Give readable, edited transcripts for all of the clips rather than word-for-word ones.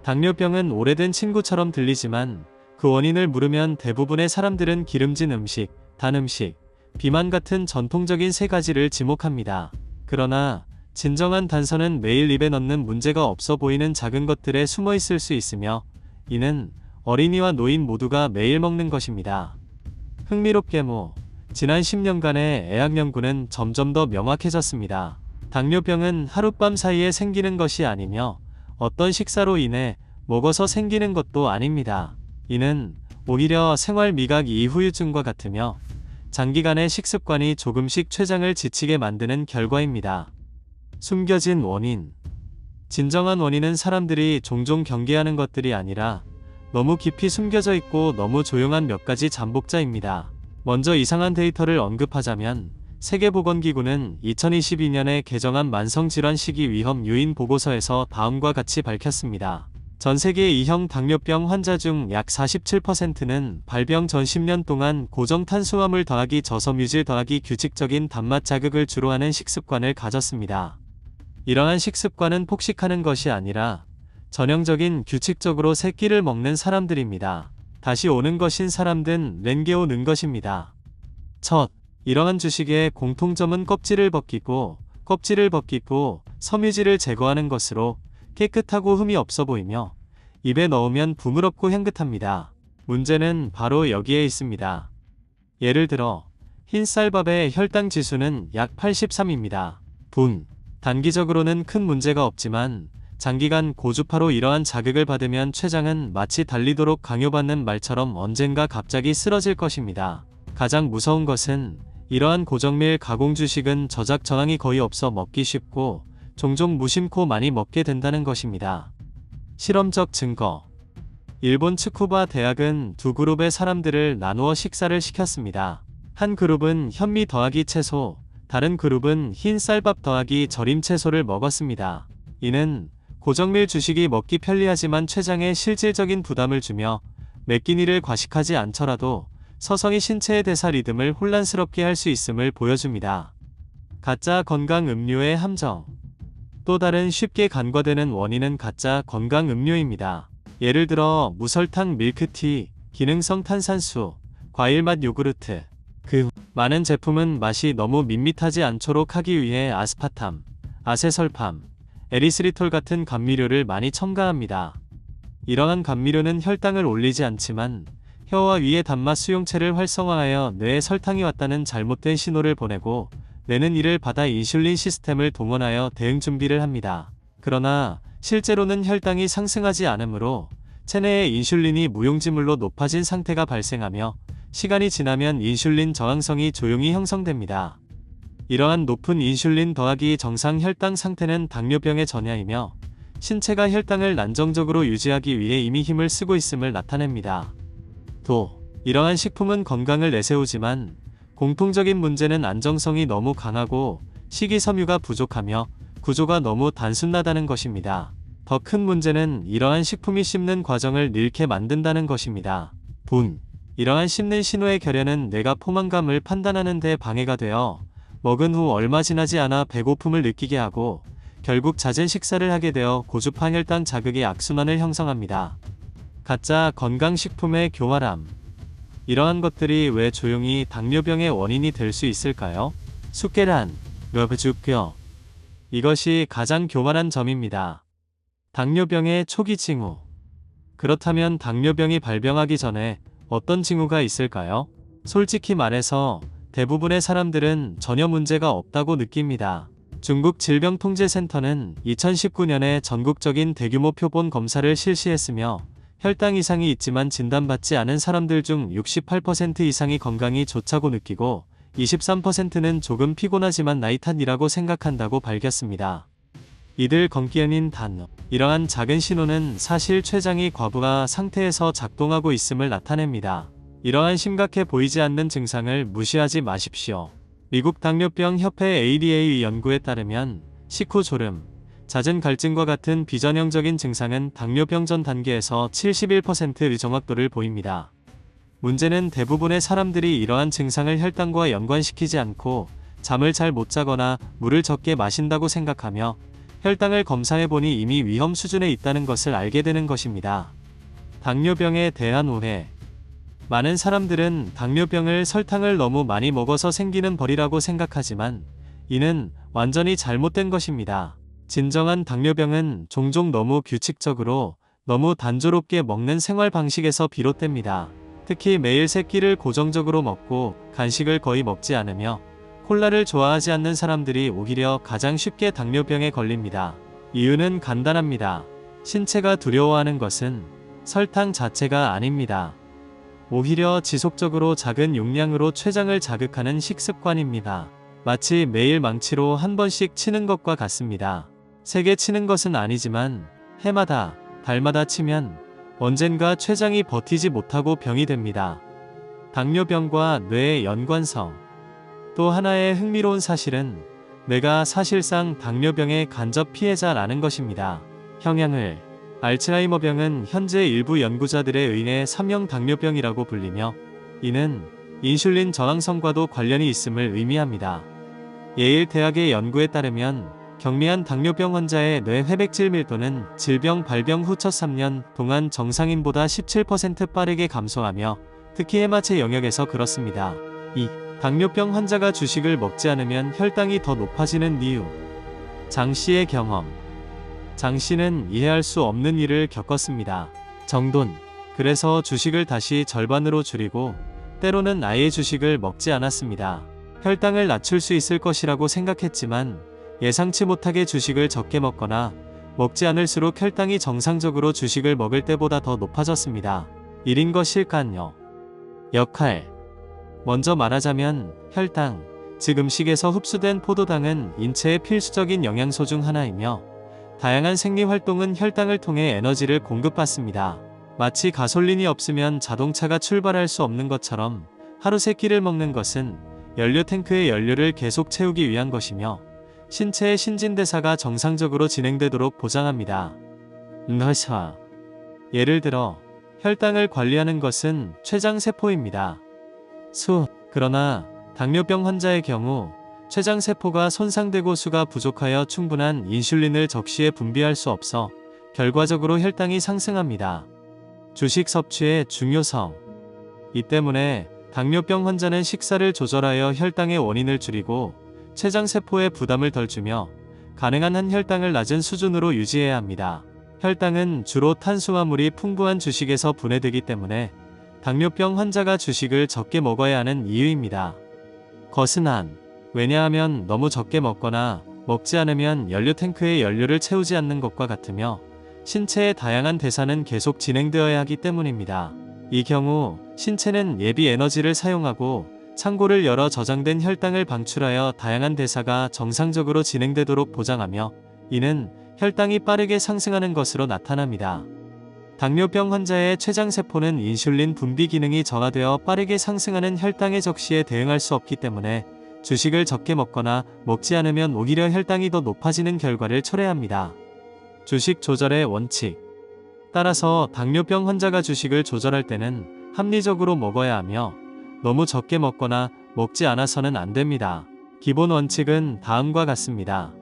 당뇨병은 오래된 친구처럼 들리지만 그 원인을 물으면 대부분의 사람들은 기름진 음식, 단 음식, 비만 같은 전통적인 세 가지를 지목합니다. 그러나 진정한 단서는 매일 입에 넣는 문제가 없어 보이는 작은 것들에 숨어 있을 수 있으며, 이는 어린이와 노인 모두가 매일 먹는 것입니다. 흥미롭게모 지난 10년간의 의학 연구는 점점 더 명확해졌습니다. 당뇨병은 하룻밤 사이에 생기는 것이 아니며 어떤 식사로 인해 먹어서 생기는 것도 아닙니다. 이는 오히려 생활 미각 이후유증과 같으며 장기간의 식습관이 조금씩 췌장을 지치게 만드는 결과입니다. 숨겨진 원인. 진정한 원인은 사람들이 종종 경계하는 것들이 아니라 너무 깊이 숨겨져 있고 너무 조용한 몇 가지 잠복자입니다. 먼저 이상한 데이터를 언급하자면 세계보건기구는 2022년에 개정한 만성질환 시기 위험 요인 보고서에서 다음과 같이 밝혔습니다. 전 세계 2형 당뇨병 환자 중 약 47%는 발병 전 10년 동안 고정 탄수화물 더하기 저섬유질 더하기 규칙적인 단맛 자극을 주로 하는 식습관을 가졌습니다. 이러한 식습관은 폭식하는 것이 아니라 전형적인 규칙적으로 세 끼를 먹는 사람들입니다. 다시 오는 것인 사람들은 렌게오는 것입니다. 첫, 이러한 주식의 공통점은 껍질을 벗기고 섬유질을 제거하는 것으로 깨끗하고 흠이 없어 보이며 입에 넣으면 부드럽고 향긋합니다. 문제는 바로 여기에 있습니다. 예를 들어 흰 쌀밥의 혈당 지수는 약 83입니다. 단기적으로는 큰 문제가 없지만 장기간 고주파로 이러한 자극을 받으면 췌장은 마치 달리도록 강요받는 말처럼 언젠가 갑자기 쓰러질 것입니다. 가장 무서운 것은 이러한 고정밀 가공 주식은 저작 저항이 거의 없어 먹기 쉽고 종종 무심코 많이 먹게 된다는 것입니다. 실험적 증거. 일본 츠쿠바 대학은 두 그룹의 사람들을 나누어 식사를 시켰습니다. 한 그룹은 현미 더하기 채소, 다른 그룹은 흰 쌀밥 더하기 절임 채소를 먹었습니다. 이는 고정밀 주식이 먹기 편리하지만 췌장에 실질적인 부담을 주며 매 끼니를 과식하지 않더라도 서서히 신체의 대사 리듬을 혼란스럽게 할 수 있음을 보여줍니다. 가짜 건강 음료의 함정. 또 다른 쉽게 간과되는 원인은 가짜 건강 음료입니다. 예를 들어 무설탕 밀크티, 기능성 탄산수, 과일맛 요구르트. 그 많은 제품은 맛이 너무 밋밋하지 않도록 하기 위해 아스파탐, 아세설팜, 에리스리톨 같은 감미료를 많이 첨가합니다. 이러한 감미료는 혈당을 올리지 않지만 혀와 위의 단맛 수용체를 활성화하여 뇌에 설탕이 왔다는 잘못된 신호를 보내고 뇌는 이를 받아 인슐린 시스템을 동원하여 대응 준비를 합니다. 그러나 실제로는 혈당이 상승하지 않으므로 체내의 인슐린이 무용지물로 높아진 상태가 발생하며 시간이 지나면 인슐린 저항성이 조용히 형성됩니다. 이러한 높은 인슐린 더하기 정상 혈당 상태는 당뇨병의 전야이며 신체가 혈당을 난정적으로 유지하기 위해 이미 힘을 쓰고 있음을 나타냅니다. 이러한 식품은 건강을 내세우지만 공통적인 문제는 안정성이 너무 강하고 식이섬유가 부족하며 구조가 너무 단순하다는 것입니다. 더 큰 문제는 이러한 식품이 씹는 과정을 잃게 만든다는 것입니다. 이러한 씹는 신호의 결여는 뇌가 포만감을 판단하는 데 방해가 되어 먹은 후 얼마 지나지 않아 배고픔을 느끼게 하고 결국 잦은 식사를 하게 되어 고주파 혈당 자극의 악순환을 형성합니다. 가짜 건강식품의 교활함. 이러한 것들이 왜 조용히 당뇨병의 원인이 될 수 있을까요? 쑥계란, 러브주뼈. 이것이 가장 교활한 점입니다. 당뇨병의 초기 징후. 그렇다면 당뇨병이 발병하기 전에 어떤 징후가 있을까요? 솔직히 말해서 대부분의 사람들은 전혀 문제가 없다고 느낍니다. 중국 질병통제센터는 2019년에 전국적인 대규모 표본 검사를 실시했으며 혈당 이상이 있지만 진단받지 않은 사람들 중 68% 이상이 건강이 좋다고 느끼고 23%는 조금 피곤하지만 나이 탓이라고 생각한다고 밝혔습니다. 이들 건기현인 단어. 이러한 작은 신호는 사실 췌장이 과부하 상태에서 작동하고 있음을 나타냅니다. 이러한 심각해 보이지 않는 증상을 무시하지 마십시오. 미국 당뇨병 협회 ADA 연구에 따르면 식후 졸음, 잦은 갈증과 같은 비전형적인 증상은 당뇨병 전 단계에서 71%의 정확도를 보입니다. 문제는 대부분의 사람들이 이러한 증상을 혈당과 연관시키지 않고 잠을 잘 못 자거나 물을 적게 마신다고 생각하며 혈당을 검사해보니 이미 위험 수준에 있다는 것을 알게 되는 것입니다. 당뇨병에 대한 오해. 많은 사람들은 당뇨병을 설탕을 너무 많이 먹어서 생기는 벌이라고 생각하지만 이는 완전히 잘못된 것입니다. 진정한 당뇨병은 종종 너무 규칙적으로 너무 단조롭게 먹는 생활 방식에서 비롯됩니다. 특히 매일 3끼를 고정적으로 먹고 간식을 거의 먹지 않으며 콜라를 좋아하지 않는 사람들이 오히려 가장 쉽게 당뇨병에 걸립니다. 이유는 간단합니다. 신체가 두려워하는 것은 설탕 자체가 아닙니다. 오히려 지속적으로 작은 용량으로 췌장을 자극하는 식습관입니다. 마치 매일 망치로 한 번씩 치는 것과 같습니다. 세게 치는 것은 아니지만 해마다, 달마다 치면 언젠가 췌장이 버티지 못하고 병이 됩니다. 당뇨병과 뇌의 연관성. 또 하나의 흥미로운 사실은 뇌가 사실상 당뇨병의 간접 피해자라는 것입니다. 형양을. 알츠하이머병은 현재 일부 연구자들에 의해 3형 당뇨병이라고 불리며 이는 인슐린 저항성과도 관련이 있음을 의미합니다. 예일 대학의 연구에 따르면 경미한 당뇨병 환자의 뇌 회백질 밀도는 질병 발병 후 첫 3년 동안 정상인보다 17% 빠르게 감소하며 특히 해마체 영역에서 그렇습니다. 2. 당뇨병 환자가 주식을 먹지 않으면 혈당이 더 높아지는 이유. 장 씨의 경험. 장 씨는 이해할 수 없는 일을 겪었습니다. 정돈. 그래서 주식을 다시 절반으로 줄이고 때로는 아예 주식을 먹지 않았습니다. 혈당을 낮출 수 있을 것이라고 생각했지만 예상치 못하게 주식을 적게 먹거나 먹지 않을수록 혈당이 정상적으로 주식을 먹을 때보다 더 높아졌습니다. 일인 것일까요? 역할. 먼저 말하자면 혈당, 즉 음식에서 흡수된 포도당은 인체의 필수적인 영양소 중 하나이며 다양한 생리활동은 혈당을 통해 에너지를 공급받습니다. 마치 가솔린이 없으면 자동차가 출발할 수 없는 것처럼 하루 3끼를 먹는 것은 연료 탱크의 연료를 계속 채우기 위한 것이며 신체의 신진대사가 정상적으로 진행되도록 보장합니다. 예를 들어 혈당을 관리하는 것은 췌장세포입니다. 그러나 당뇨병 환자의 경우 췌장세포가 손상되고 수가 부족하여 충분한 인슐린을 적시에 분비할 수 없어 결과적으로 혈당이 상승합니다. 주식 섭취의 중요성. 이 때문에 당뇨병 환자는 식사를 조절하여 혈당의 원인을 줄이고 췌장세포에 부담을 덜 주며 가능한 한 혈당을 낮은 수준으로 유지해야 합니다. 혈당은 주로 탄수화물이 풍부한 주식에서 분해되기 때문에 당뇨병 환자가 주식을 적게 먹어야 하는 이유입니다. 것은 한. 왜냐하면 너무 적게 먹거나 먹지 않으면 연료 탱크에 연료를 채우지 않는 것과 같으며 신체의 다양한 대사는 계속 진행되어야 하기 때문입니다. 이 경우 신체는 예비 에너지를 사용하고 창고를 열어 저장된 혈당을 방출하여 다양한 대사가 정상적으로 진행되도록 보장하며 이는 혈당이 빠르게 상승하는 것으로 나타납니다. 당뇨병 환자의 췌장세포는 인슐린 분비 기능이 저하되어 빠르게 상승하는 혈당의 적시에 대응할 수 없기 때문에 주식을 적게 먹거나 먹지 않으면 오히려 혈당이 더 높아지는 결과를 초래합니다. 주식 조절의 원칙. 따라서 당뇨병 환자가 주식을 조절할 때는 합리적으로 먹어야 하며 너무 적게 먹거나 먹지 않아서는 안 됩니다. 기본 원칙은 다음과 같습니다.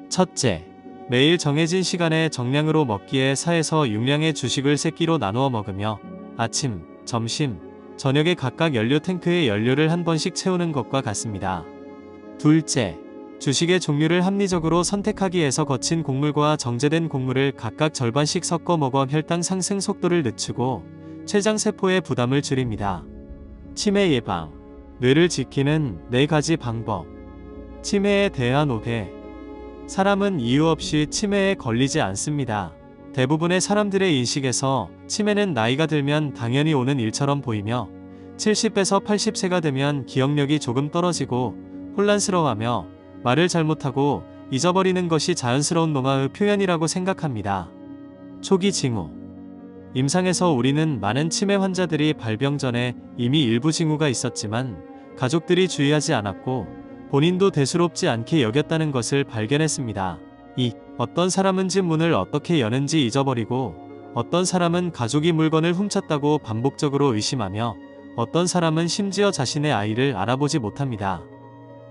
첫째, 매일 정해진 시간에 정량으로 먹기에 4에서 6량의 주식을 3끼로 나누어 먹으며 아침, 점심, 저녁에 각각 연료 탱크에 연료를 한 번씩 채우는 것과 같습니다. 둘째, 주식의 종류를 합리적으로 선택하기 위해서 거친 곡물과 정제된 곡물을 각각 절반씩 섞어 먹어 혈당 상승 속도를 늦추고 췌장세포의 부담을 줄입니다. 치매 예방. 뇌를 지키는 4가지 방법. 치매에 대한 오해. 사람은 이유 없이 치매에 걸리지 않습니다. 대부분의 사람들의 인식에서 치매는 나이가 들면 당연히 오는 일처럼 보이며 70에서 80세가 되면 기억력이 조금 떨어지고 혼란스러워하며 말을 잘못하고 잊어버리는 것이 자연스러운 노화의 표현이라고 생각합니다. 초기 징후. 임상에서 우리는 많은 치매 환자들이 발병 전에 이미 일부 징후가 있었지만 가족들이 주의하지 않았고 본인도 대수롭지 않게 여겼다는 것을 발견했습니다. 2. 어떤 사람은 집 문을 어떻게 여는지 잊어버리고 어떤 사람은 가족이 물건을 훔쳤다고 반복적으로 의심하며 어떤 사람은 심지어 자신의 아이를 알아보지 못합니다.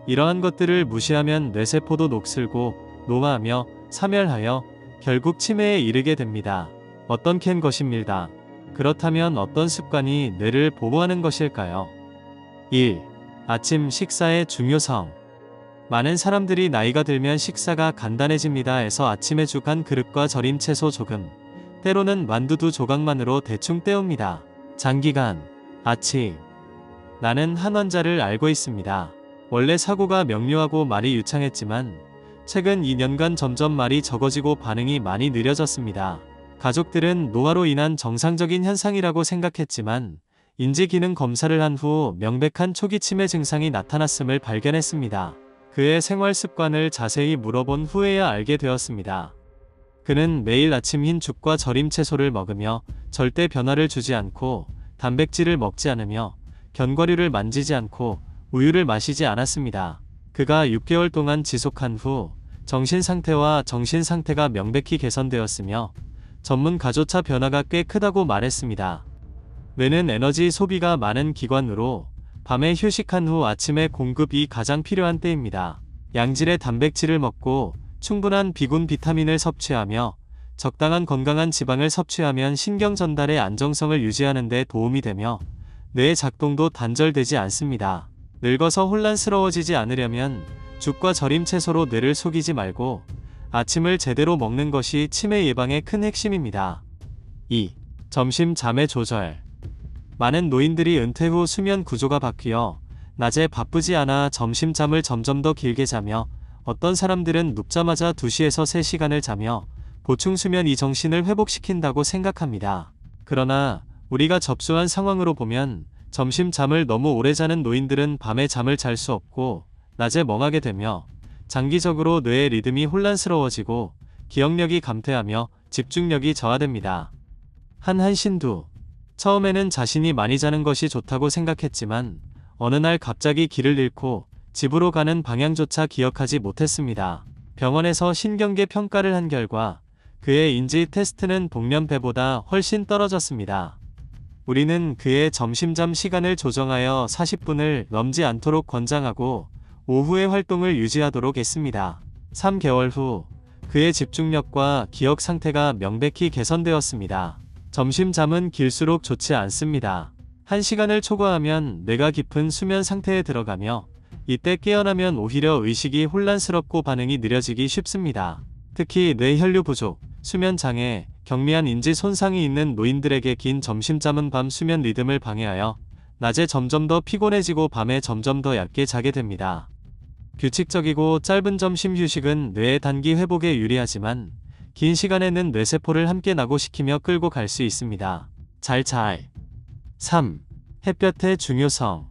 이러한 것들을 무시하면 뇌세포도 녹슬고 노화하며 사멸하여 결국 치매에 이르게 됩니다. 어떤 캔 것입니다. 그렇다면 어떤 습관이 뇌를 보호하는 것일까요? 1. 아침 식사의 중요성. 많은 사람들이 나이가 들면 식사가 간단해집니다 해서 아침에 죽 한 그릇과 절임 채소 조금, 때로는 만두 2조각만으로 대충 때웁니다. 장기간, 아침. 나는 한 환자를 알고 있습니다. 원래 사고가 명료하고 말이 유창했지만 최근 2년간 점점 말이 적어지고 반응이 많이 느려졌습니다. 가족들은 노화로 인한 정상적인 현상이라고 생각했지만 인지기능 검사를 한 후 명백한 초기 치매 증상이 나타났음을 발견했습니다. 그의 생활 습관을 자세히 물어본 후에야 알게 되었습니다. 그는 매일 아침 흰 죽과 절임 채소를 먹으며 절대 변화를 주지 않고 단백질을 먹지 않으며 견과류를 만지지 않고 우유를 마시지 않았습니다. 그가 6개월 동안 지속한 후 정신 상태가 명백히 개선되었으며 전문가조차 변화가 꽤 크다고 말했습니다. 뇌는 에너지 소비가 많은 기관으로 밤에 휴식한 후 아침에 공급이 가장 필요한 때입니다. 양질의 단백질을 먹고 충분한 비군 비타민을 섭취하며 적당한 건강한 지방을 섭취하면 신경 전달의 안정성을 유지하는 데 도움이 되며 뇌의 작동도 단절되지 않습니다. 늙어서 혼란스러워지지 않으려면 죽과 절임 채소로 뇌를 속이지 말고 아침을 제대로 먹는 것이 치매 예방의 큰 핵심입니다. 2. 점심 잠의 조절. 많은 노인들이 은퇴 후 수면 구조가 바뀌어 낮에 바쁘지 않아 점심잠을 점점 더 길게 자며 어떤 사람들은 눕자마자 2시에서 3시간을 자며 보충 수면이 정신을 회복시킨다고 생각합니다. 그러나 우리가 접수한 상황으로 보면 점심잠을 너무 오래 자는 노인들은 밤에 잠을 잘 수 없고 낮에 멍하게 되며 장기적으로 뇌의 리듬이 혼란스러워지고 기억력이 감퇴하며 집중력이 저하됩니다. 한신두. 처음에는 자신이 많이 자는 것이 좋다고 생각했지만 어느 날 갑자기 길을 잃고 집으로 가는 방향조차 기억하지 못했습니다. 병원에서 신경계 평가를 한 결과 그의 인지 테스트는 동년배보다 훨씬 떨어졌습니다. 우리는 그의 점심잠 시간을 조정하여 40분을 넘지 않도록 권장하고 오후의 활동을 유지하도록 했습니다. 3개월 후 그의 집중력과 기억 상태가 명백히 개선되었습니다. 점심잠은 길수록 좋지 않습니다. 1시간을 초과하면 뇌가 깊은 수면 상태에 들어가며 이때 깨어나면 오히려 의식이 혼란스럽고 반응이 느려지기 쉽습니다. 특히 뇌혈류 부족, 수면장애, 경미한 인지 손상이 있는 노인들에게 긴 점심잠은 밤 수면 리듬을 방해하여 낮에 점점 더 피곤해지고 밤에 점점 더 얕게 자게 됩니다. 규칙적이고 짧은 점심 휴식은 뇌의 단기 회복에 유리하지만 긴 시간에는 뇌세포를 함께 낙오시키며 끌고 갈 수 있습니다. 3. 햇볕의 중요성.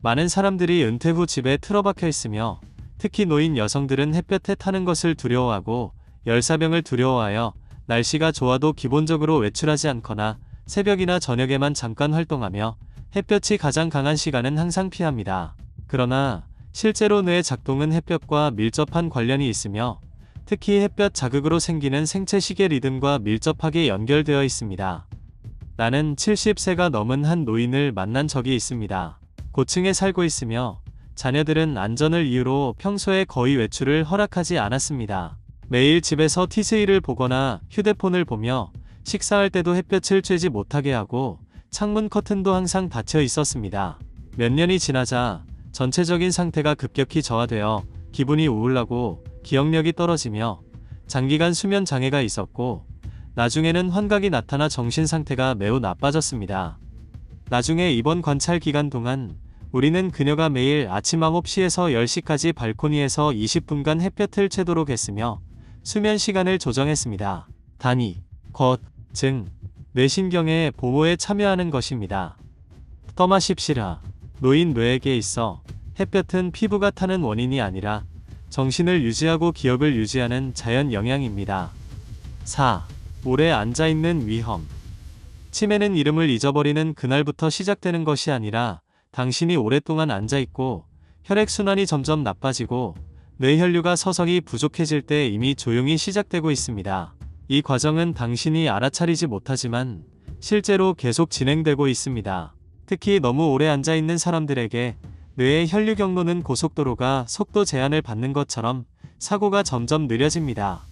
많은 사람들이 은퇴 후 집에 틀어박혀 있으며 특히 노인 여성들은 햇볕에 타는 것을 두려워하고 열사병을 두려워하여 날씨가 좋아도 기본적으로 외출하지 않거나 새벽이나 저녁에만 잠깐 활동하며 햇볕이 가장 강한 시간은 항상 피합니다. 그러나 실제로 뇌의 작동은 햇볕과 밀접한 관련이 있으며 특히 햇볕 자극으로 생기는 생체 시계 리듬과 밀접하게 연결되어 있습니다. 나는 70세가 넘은 한 노인을 만난 적이 있습니다. 고층에 살고 있으며 자녀들은 안전을 이유로 평소에 거의 외출을 허락하지 않았습니다. 매일 집에서 TV를 보거나 휴대폰을 보며 식사할 때도 햇볕을 쬐지 못하게 하고 창문 커튼도 항상 닫혀 있었습니다. 몇 년이 지나자 전체적인 상태가 급격히 저하되어 기분이 우울하고 기억력이 떨어지며 장기간 수면 장애가 있었고 나중에는 환각이 나타나 정신 상태가 매우 나빠졌습니다. 나중에 입원 관찰 기간 동안 우리는 그녀가 매일 아침 9시에서 10시까지 발코니에서 20분간 햇볕을 쬐도록 했으며 수면 시간을 조정했습니다. 단위, 것, 증, 뇌신경의 보호에 참여하는 것입니다. 떠마십시라. 노인 뇌에게 있어 햇볕은 피부가 타는 원인이 아니라 정신을 유지하고 기억을 유지하는 자연 영향입니다. 4. 오래 앉아있는 위험. 치매는 이름을 잊어버리는 그날부터 시작되는 것이 아니라 당신이 오랫동안 앉아있고 혈액순환이 점점 나빠지고 뇌혈류가 서서히 부족해질 때 이미 조용히 시작되고 있습니다. 이 과정은 당신이 알아차리지 못하지만 실제로 계속 진행되고 있습니다. 특히 너무 오래 앉아있는 사람들에게 뇌의 혈류 경로는 고속도로가 속도 제한을 받는 것처럼 사고가 점점 느려집니다.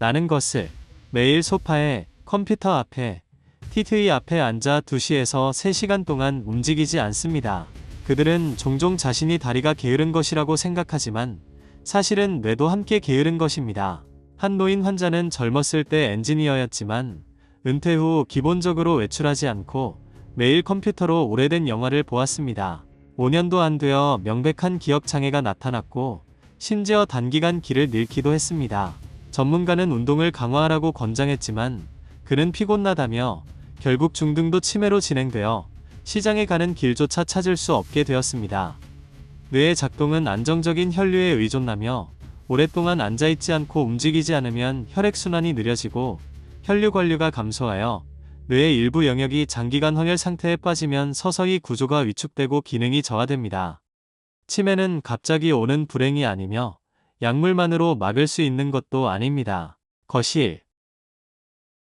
라는 것을. 매일 소파에, 컴퓨터 앞에, TV 앞에 앉아 2시에서 3시간 동안 움직이지 않습니다. 그들은 종종 자신이 다리가 게으른 것이라고 생각하지만 사실은 뇌도 함께 게으른 것입니다. 한 노인 환자는 젊었을 때 엔지니어였지만 은퇴 후 기본적으로 외출하지 않고 매일 컴퓨터로 오래된 영화를 보았습니다. 5년도 안 되어 명백한 기억 장애가 나타났고 심지어 단기간 길을 잃기도 했습니다. 전문가는 운동을 강화하라고 권장했지만 그는 피곤하다며 결국 중등도 치매로 진행되어 시장에 가는 길조차 찾을 수 없게 되었습니다. 뇌의 작동은 안정적인 혈류에 의존하며 오랫동안 앉아있지 않고 움직이지 않으면 혈액순환이 느려지고 혈류 관류가 감소하여 뇌의 일부 영역이 장기간 헌혈 상태에 빠지면 서서히 구조가 위축되고 기능이 저하됩니다. 치매는 갑자기 오는 불행이 아니며 약물만으로 막을 수 있는 것도 아닙니다. 거실,